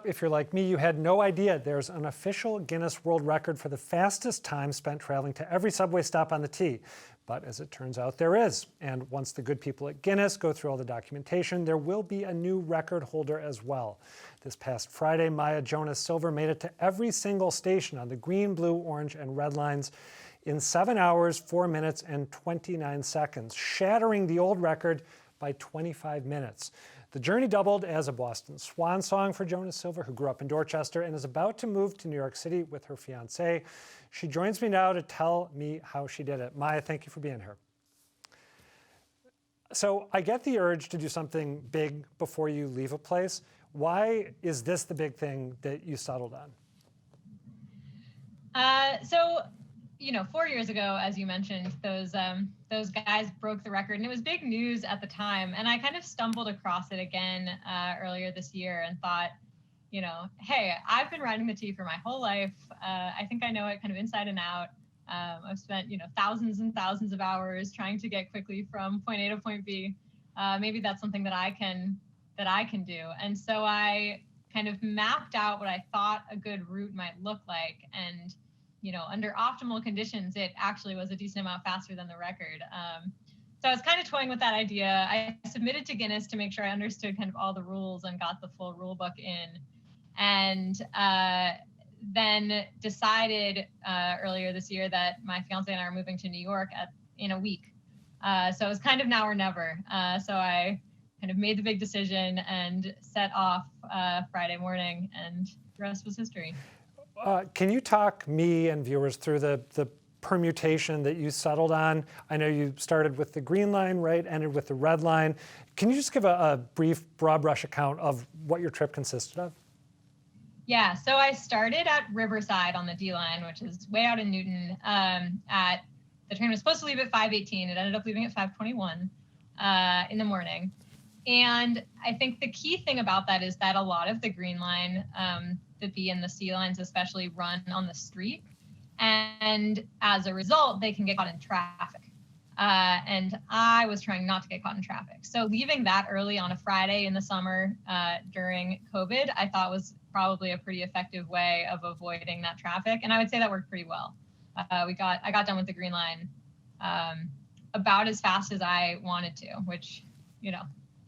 up, if you're like me, you had no idea there's an official Guinness World Record for the fastest time spent traveling to every subway stop on the T. But as it turns out, there is. And once the good people at Guinness go through all the documentation, there will be a new record holder as well. This past Friday, Maya Jonas-Silver made it to every single station on the green, blue, orange, and red lines in 7 hours, 4 minutes, and 29 seconds, shattering the old record by 25 minutes. The journey doubled as a Boston swan song for Jonas-Silver, who grew up in Dorchester and is about to move to New York City with her fiancé. She joins me now to tell me how she did it. Maya, thank you for being here. So I get the urge to do something big before you leave a place. Why is this the big thing that you settled on? So 4 years ago, as you mentioned, those guys broke the record, and it was big news at the time. And I kind of stumbled across it again earlier this year and thought, hey, I've been riding the T for my whole life. I think I know it kind of inside and out. I've spent thousands and thousands of hours trying to get quickly from point A to point B. Maybe that's something that I can do. And so I kind of mapped out what I thought a good route might look like, and under optimal conditions, it actually was a decent amount faster than the record. So I was kind of toying with that idea. I submitted to Guinness to make sure I understood kind of all the rules and got the full rule book in. And then decided earlier this year that my fiance and I are moving to New York in a week. So it was kind of now or never. So I kind of made the big decision and set off Friday morning, and the rest was history. Can you talk me and viewers through the permutation that you settled on? I know you started with the green line, right? Ended with the red line. Can you just give a brief, broad brush account of what your trip consisted of? Yeah, so I started at Riverside on the D line, which is way out in Newton. The train was supposed to leave at 5:18. It ended up leaving at 5:21 in the morning. And I think the key thing about that is that a lot of the green line, the B and the C lines especially, run on the street. And as a result, they can get caught in traffic. And I was trying not to get caught in traffic. So leaving that early on a Friday in the summer during COVID, I thought was probably a pretty effective way of avoiding that traffic. And I would say that worked pretty well. I got done with the green line about as fast as I wanted to, which,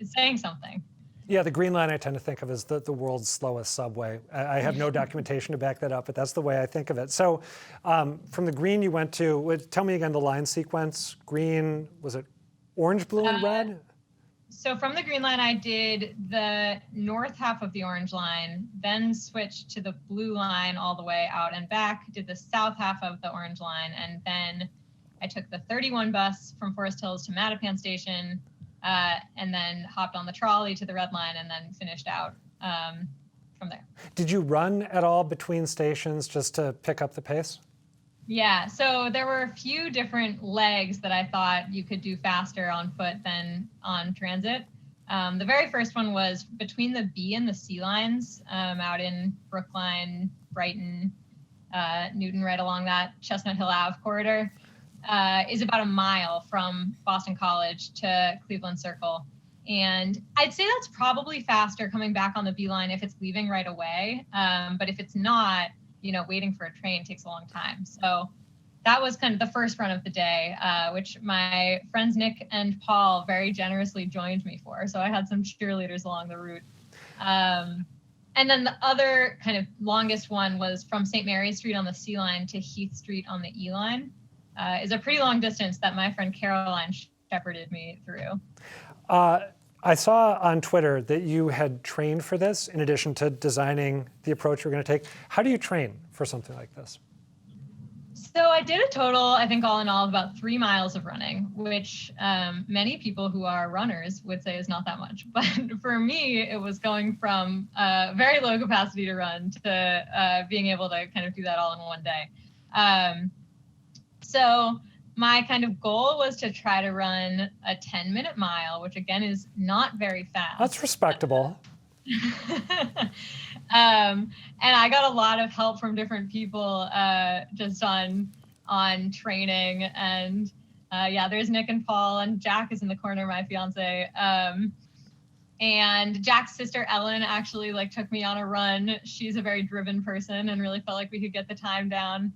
is saying something. Yeah, the green line I tend to think of as the world's slowest subway. I have no documentation to back that up, but that's the way I think of it. So from the green you went to, tell me again the line sequence. Green, was it orange, blue, and red? So from the green line, I did the north half of the orange line, then switched to the blue line all the way out and back, did the south half of the orange line, and then I took the 31 bus from Forest Hills to Mattapan Station, and then hopped on the trolley to the red line, and then finished out from there. Did you run at all between stations just to pick up the pace? Yeah, so there were a few different legs that I thought you could do faster on foot than on transit. The very first one was between the B and the C lines out in Brookline, Brighton, Newton, right along that Chestnut Hill Ave corridor. Is about a mile from Boston College to Cleveland Circle. And I'd say that's probably faster coming back on the B line if it's leaving right away. But if it's not, waiting for a train takes a long time. So that was kind of the first run of the day, which my friends Nick and Paul very generously joined me for. So I had some cheerleaders along the route. And then the other kind of longest one was from St. Mary's Street on the C line to Heath Street on the E line. Is a pretty long distance that my friend Caroline shepherded me through. I saw on Twitter that you had trained for this in addition to designing the approach you're going to take. How do you train for something like this? So I did a total, I think all in all, of about 3 miles of running, which many people who are runners would say is not that much. But for me, it was going from very low capacity to run to being able to kind of do that all in one day. So my kind of goal was to try to run a 10-minute mile, which again is not very fast. That's respectable. And I got a lot of help from different people just on training. And there's Nick and Paul, and Jack is in the corner, my fiance. And Jack's sister Ellen actually like took me on a run. She's a very driven person and really felt like we could get the time down.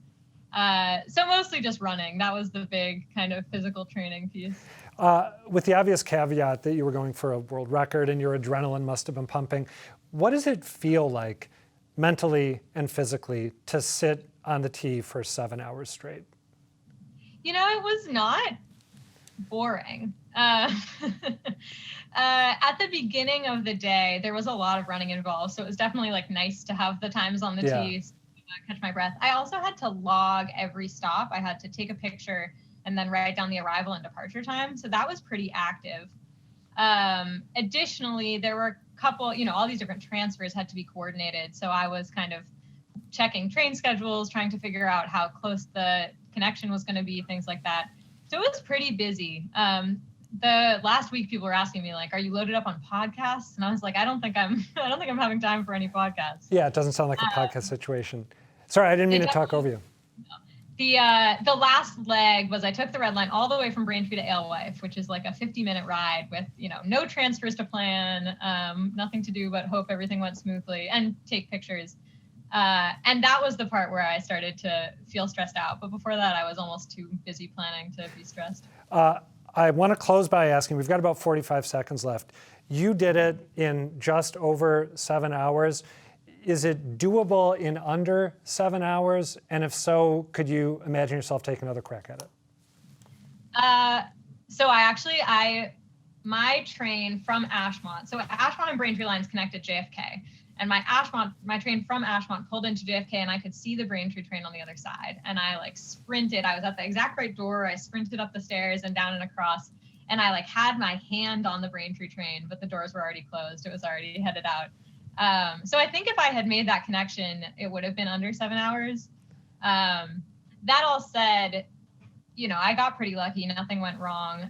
So mostly just running. That was the big kind of physical training piece. With the obvious caveat that you were going for a world record and your adrenaline must have been pumping, what does it feel like mentally and physically to sit on the tee for 7 hours straight? You know, it was not boring. At the beginning of the day, there was a lot of running involved. So it was definitely like nice to have the times on the tee, catch my breath. I also had to log every stop. I had to take a picture and then write down the arrival and departure time. So that was pretty active. Additionally, there were a couple, you know, all these different transfers had to be coordinated. So I was kind of checking train schedules, trying to figure out how close the connection was going to be, things like that. So it was pretty busy. The last week people were asking me like, are you loaded up on podcasts? And I was like, I don't think I'm having time for any podcasts. Yeah, it doesn't sound like a podcast situation. Sorry, I didn't mean to talk over you. The last leg was I took the red line all the way from Braintree to Alewife, which is like a 50-minute ride with, you know, no transfers to plan, nothing to do but hope everything went smoothly and take pictures. And that was the part where I started to feel stressed out. But before that, I was almost too busy planning to be stressed. I want to close by asking, we've got about 45 seconds left. You did it in just over 7 hours. Is it doable in under 7 hours? And if so, could you imagine yourself taking another crack at it? So my train from Ashmont, so Ashmont and Braintree lines connect at JFK. And my train from Ashmont pulled into JFK and I could see the Braintree train on the other side. And I like sprinted, I was at the exact right door. I sprinted up the stairs and down and across. And I like had my hand on the Braintree train, but the doors were already closed. It was already headed out. So I think if I had made that connection, it would have been under 7 hours. That all said, you know, I got pretty lucky. Nothing went wrong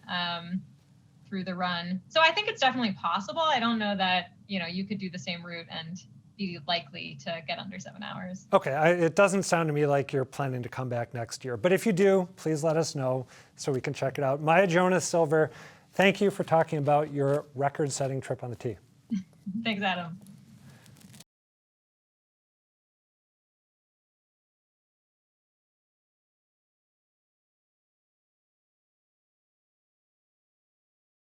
through the run. So I think it's definitely possible. I don't know that, you know, you could do the same route and be likely to get under 7 hours. Okay, it doesn't sound to me like you're planning to come back next year. But if you do, please let us know so we can check it out. Maya Jonas-Silver, thank you for talking about your record-setting trip on the tee. Thanks, Adam.